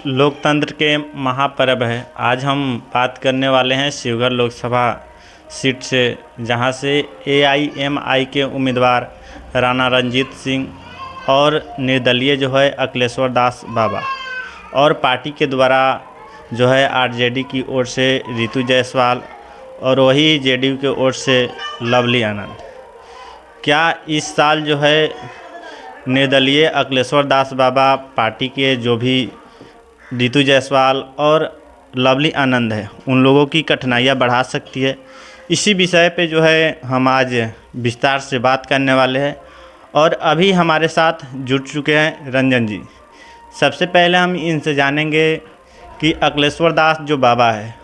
लोकतंत्र के महापर्व है। आज हम बात करने वाले हैं शिवगढ़ लोकसभा सीट से, जहां से एआईएमआई के उम्मीदवार राणा रणजीत सिंह और निर्दलीय जो है अखिलेश्वर दास बाबा और पार्टी के द्वारा जो है आरजेडी की ओर से रितु जायसवाल और वही जेडीयू के ओर से लवली आनंद। क्या इस साल जो है निर्दलीय अखिलेश्वर दास बाबा पार्टी के जो भी रितु जायसवाल और लवली आनंद है उन लोगों की कठिनाइयाँ बढ़ा सकती है? इसी विषय पे जो है हम आज विस्तार से बात करने वाले हैं और अभी हमारे साथ जुड़ चुके हैं रंजन जी। सबसे पहले हम इनसे जानेंगे कि अखिलेश्वर दास जो बाबा है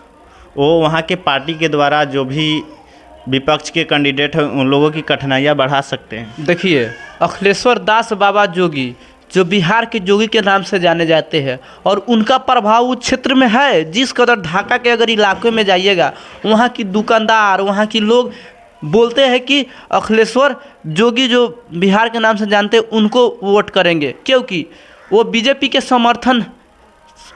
वो वहाँ के पार्टी के द्वारा जो भी विपक्ष के कैंडिडेट हैं उन लोगों की कठिनाइयाँ बढ़ा सकते हैं। देखिए, अखिलेश्वर दास बाबा जोगी जो बिहार के जोगी के नाम से जाने जाते हैं और उनका प्रभाव उस क्षेत्र में है। जिस कदर ढाका के अगर इलाके में जाइएगा, वहाँ की दुकानदार, वहाँ की लोग बोलते हैं कि अखिलेश्वर जोगी जो बिहार के नाम से जानते हैं उनको वोट करेंगे, क्योंकि वो बीजेपी के समर्थन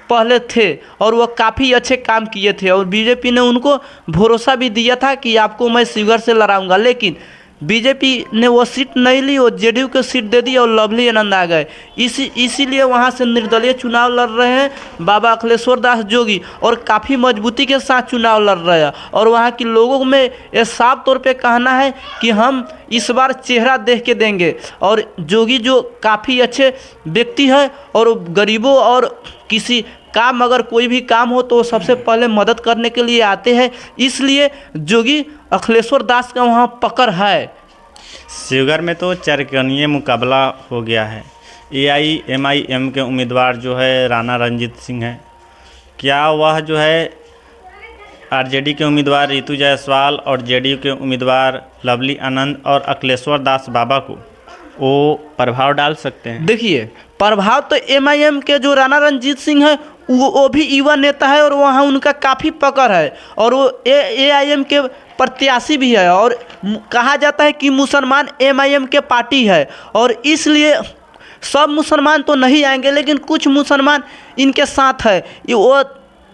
पहले थे और वो काफ़ी अच्छे काम किए थे और बीजेपी ने उनको भरोसा भी दिया था कि आपको मैं शिवगढ़ से लड़ाऊंगा। लेकिन बीजेपी ने वो सीट नहीं ली और जेडीयू को सीट दे दी और लवली आनंद आ गए। इसीलिए वहाँ से निर्दलीय चुनाव लड़ रहे हैं बाबा अखिलेश्वर दास जोगी और काफ़ी मजबूती के साथ चुनाव लड़ रहे हैं। और वहाँ के लोगों में ये साफ तौर पे कहना है कि हम इस बार चेहरा देख के देंगे। और जोगी जो काफ़ी अच्छे व्यक्ति है और गरीबों और किसी काम, अगर कोई भी काम हो तो सबसे पहले मदद करने के लिए आते हैं। इसलिए जोगी अखिलेश्वर दास का वहाँ पकड़ है। शिवगढ़ में तो चरकनीय मुकाबला हो गया है। एआईएमआईएम के उम्मीदवार जो है राणा रणजीत सिंह हैं। क्या वह जो है आरजेडी के उम्मीदवार रितु जायसवाल और जेडीयू के उम्मीदवार लवली आनंद और अखिलेश्वर दास बाबा को वो प्रभाव डाल सकते हैं? देखिए, प्रभाव तो एमआईएम के जो राणा रणजीत सिंह है वो भी युवा नेता है और वहाँ उनका काफ़ी पकड़ है और वो एआईएम के प्रत्याशी भी है और कहा जाता है कि मुसलमान एमआईएम के पार्टी है और इसलिए सब मुसलमान तो नहीं आएंगे, लेकिन कुछ मुसलमान इनके साथ है। वो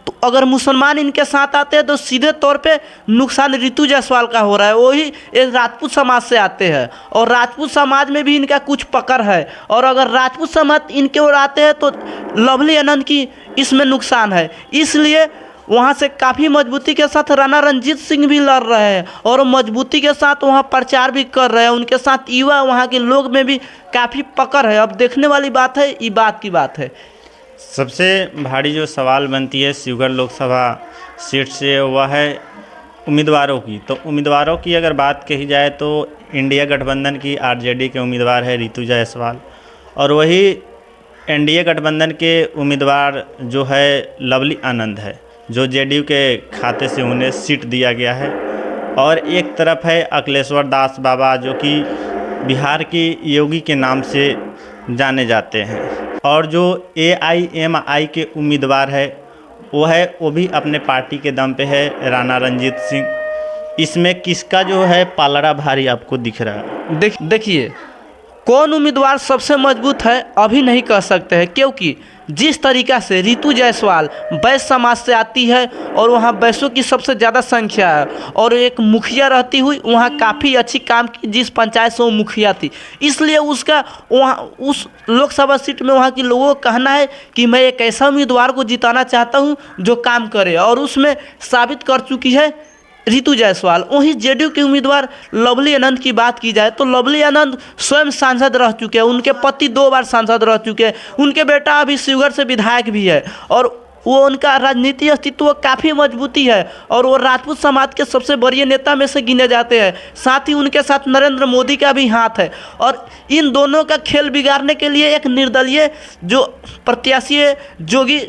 तो अगर मुसलमान इनके साथ आते हैं तो सीधे तौर पे नुकसान रितु जायसवाल का हो रहा है। वही एक राजपूत समाज से आते हैं और राजपूत समाज में भी इनका कुछ पकड़ है और अगर राजपूत समाज इनके ओर आते हैं तो लवली आनंद की इसमें नुकसान है। इसलिए वहाँ से काफ़ी मजबूती के साथ राणा रणजीत सिंह भी लड़ रहे हैं और मजबूती के साथ वहाँ प्रचार भी कर रहे हैं। उनके साथ युवा, वहाँ के लोग में भी काफ़ी पकड़ है। अब देखने वाली बात है, ये बात की बात है। सबसे भारी जो सवाल बनती है शिवगढ़ लोकसभा सीट से वह है उम्मीदवारों की। तो उम्मीदवारों की अगर बात कही जाए तो इंडिया गठबंधन की आरजेडी के उम्मीदवार है रितु जायसवाल और वही एनडीए गठबंधन के उम्मीदवार जो है लवली आनंद है, जो जेडीयू के खाते से उन्हें सीट दिया गया है। और एक तरफ है अखिलेश्वर दास बाबा जो कि बिहार की योगी के नाम से जाने जाते हैं और जो एआईएमआई के उम्मीदवार है वो भी अपने पार्टी के दम पे है राणा रणजीत सिंह। इसमें किसका जो है पालड़ा भारी आपको दिख रहा है? देखिए, कौन उम्मीदवार सबसे मजबूत है अभी नहीं कह सकते हैं, क्योंकि जिस तरीक़ा से रितु जायसवाल वैश्य समाज से आती है और वहाँ वैश्यों की सबसे ज़्यादा संख्या है और एक मुखिया रहती हुई वहाँ काफ़ी अच्छी काम की, जिस पंचायत से वो मुखिया थी, इसलिए उसका वहाँ उस लोकसभा सीट में वहाँ के लोगों का कहना है कि मैं एक ऐसा उम्मीदवार को जिताना चाहता हूँ जो काम करे और उसमें साबित कर चुकी है रितु जायसवाल। वहीं जेडीयू के उम्मीदवार लवली आनंद की बात की जाए तो लवली आनंद स्वयं सांसद रह चुके हैं, उनके पति 2 बार सांसद रह चुके हैं, उनके बेटा अभी शिवगढ़ से विधायक भी है और वो उनका राजनीतिक अस्तित्व काफ़ी मजबूती है और वो राजपूत समाज के सबसे बड़े नेता में से गिने जाते हैं। साथ ही उनके साथ नरेंद्र मोदी का भी हाथ है और इन दोनों का खेल बिगाड़ने के लिए एक निर्दलीय जो प्रत्याशी है जोगी,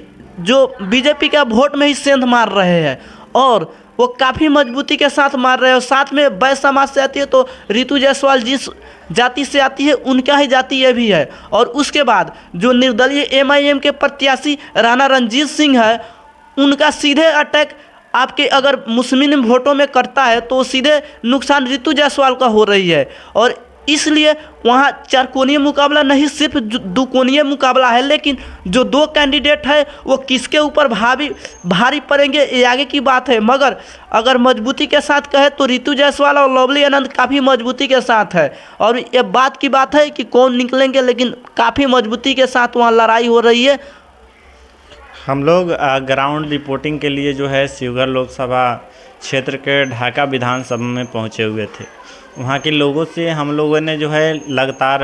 जो बीजेपी का वोट में ही सेंध मार रहे हैं और वो काफ़ी मजबूती के साथ मार रहे हैं। और साथ में वैश्य समाज से आती है तो रितु जायसवाल जिस जाति से आती है उनका ही जाति ये भी है। और उसके बाद जो निर्दलीय एमआईएम के प्रत्याशी राणा रणजीत सिंह है, उनका सीधे अटैक आपके अगर मुस्लिम वोटों में करता है तो सीधे नुकसान रितु जायसवाल का हो रही है। और इसलिए वहाँ चारकोणीय मुकाबला नहीं, सिर्फ दुकोणीय मुकाबला है। लेकिन जो दो कैंडिडेट है वो किसके ऊपर भारी पड़ेंगे ये आगे की बात है। मगर अगर मजबूती के साथ कहे तो रितु जायसवाल और लवली आनंद काफ़ी मजबूती के साथ है। और ये बात है कि कौन निकलेंगे, लेकिन काफ़ी मजबूती के साथ वहाँ लड़ाई हो रही है। हम लोग ग्राउंड रिपोर्टिंग के लिए जो है शिवगढ़ लोकसभा क्षेत्र के ढाका विधानसभा में पहुंचे हुए थे। वहां के लोगों से हम लोगों ने जो है लगातार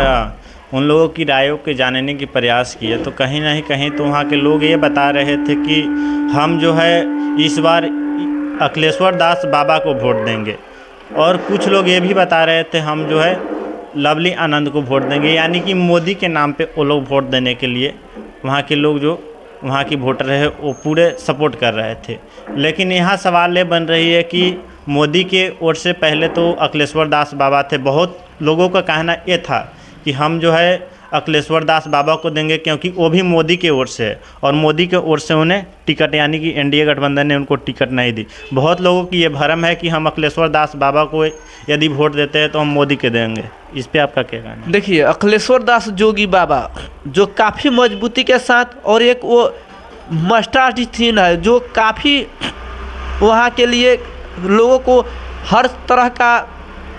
उन लोगों की रायों के जानने की प्रयास किए, तो कहीं ना कहीं तो वहां के लोग ये बता रहे थे कि हम जो है इस बार अखिलेश्वर दास बाबा को वोट देंगे, और कुछ लोग ये भी बता रहे थे हम जो है लवली आनंद को वोट देंगे। यानी कि मोदी के नाम पे वो लोग वोट देने के लिए वहाँ के लोग जो वहाँ की वोटर है वो पूरे सपोर्ट कर रहे थे। लेकिन यहाँ सवाल ये बन रही है कि मोदी के ओर से पहले तो अखिलेश्वर दास बाबा थे। बहुत लोगों का कहना ये था कि हम जो है अखिलेश्वर दास बाबा को देंगे क्योंकि वो भी मोदी के ओर से है, और मोदी के ओर से उन्हें टिकट यानी कि एनडीए गठबंधन ने उनको टिकट नहीं दी। बहुत लोगों की ये भ्रम है कि हम अखिलेश्वर दास बाबा को यदि वोट देते हैं तो हम मोदी के देंगे। इस पर आपका क्या कहना है? देखिए, अखिलेश्वर दास जोगी बाबा जो काफ़ी मजबूती के साथ, और एक वो मास्टर है जो काफ़ी वहाँ के लिए लोगों को हर तरह का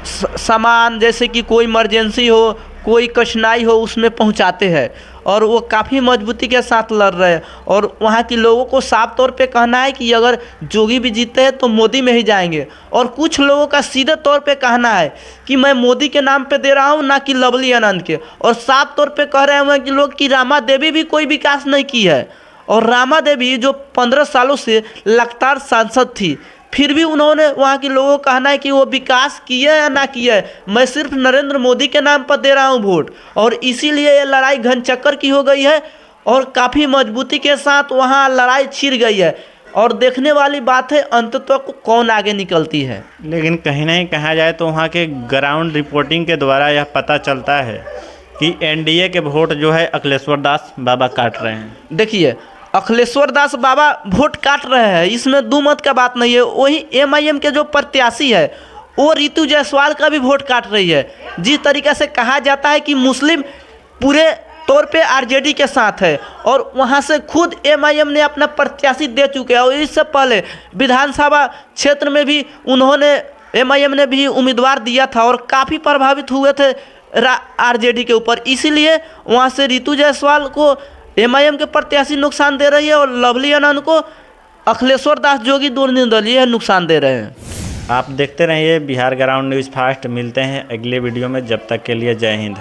सामान, जैसे कि कोई इमरजेंसी हो, कोई कठिनाई हो, उसमें पहुंचाते हैं। और वो काफ़ी मजबूती के साथ लड़ रहे हैं। और वहाँ के लोगों को साफ तौर पे कहना है कि अगर जोगी भी जीते हैं तो मोदी में ही जाएंगे। और कुछ लोगों का सीधे तौर पे कहना है कि मैं मोदी के नाम पे दे रहा हूँ, ना कि लवली आनंद के। और साफ तौर पे कह रहे हैं कि लोग कि रामा देवी भी कोई विकास नहीं की है। और रामा देवी जो 15 सालों से लगातार सांसद थी, फिर भी उन्होंने वहाँ के लोगों का कहना है कि वो विकास किए या ना किए, मैं सिर्फ नरेंद्र मोदी के नाम पर दे रहा हूँ वोट। और इसीलिए ये लड़ाई घन चक्कर की हो गई है और काफ़ी मजबूती के साथ वहाँ लड़ाई छिड़ गई है। और देखने वाली बात है अंततः कौन आगे निकलती है। लेकिन कहीं ना कहीं कहा जाए तो वहाँ के ग्राउंड रिपोर्टिंग के द्वारा यह पता चलता है कि एनडीए के वोट जो है अखिलेश्वर दास बाबा काट रहे हैं। देखिए, अखिलेश्वर दास बाबा वोट काट रहे हैं, इसमें दो मत का बात नहीं है। वही एमआईएम के जो प्रत्याशी है वो रितु जायसवाल का भी वोट काट रही है। जिस तरीक़े से कहा जाता है कि मुस्लिम पूरे तौर पे आरजेडी के साथ है, और वहाँ से खुद एमआईएम ने अपना प्रत्याशी दे चुके हैं। और इससे पहले विधानसभा क्षेत्र में भी उन्होंने एमआईएम ने भी उम्मीदवार दिया था और काफ़ी प्रभावित हुए थे आरजेडी के ऊपर। इसीलिए वहाँ से रितु जायसवाल को एमआईएम के प्रत्याशी नुकसान दे रही है और लवली आनंद को अखिलेश्वर दास जोगी दो निर्दलीय नुकसान दे रहे हैं। आप देखते रहिए बिहार ग्राउंड न्यूज़ फास्ट। मिलते हैं अगले वीडियो में, जब तक के लिए जय हिंद।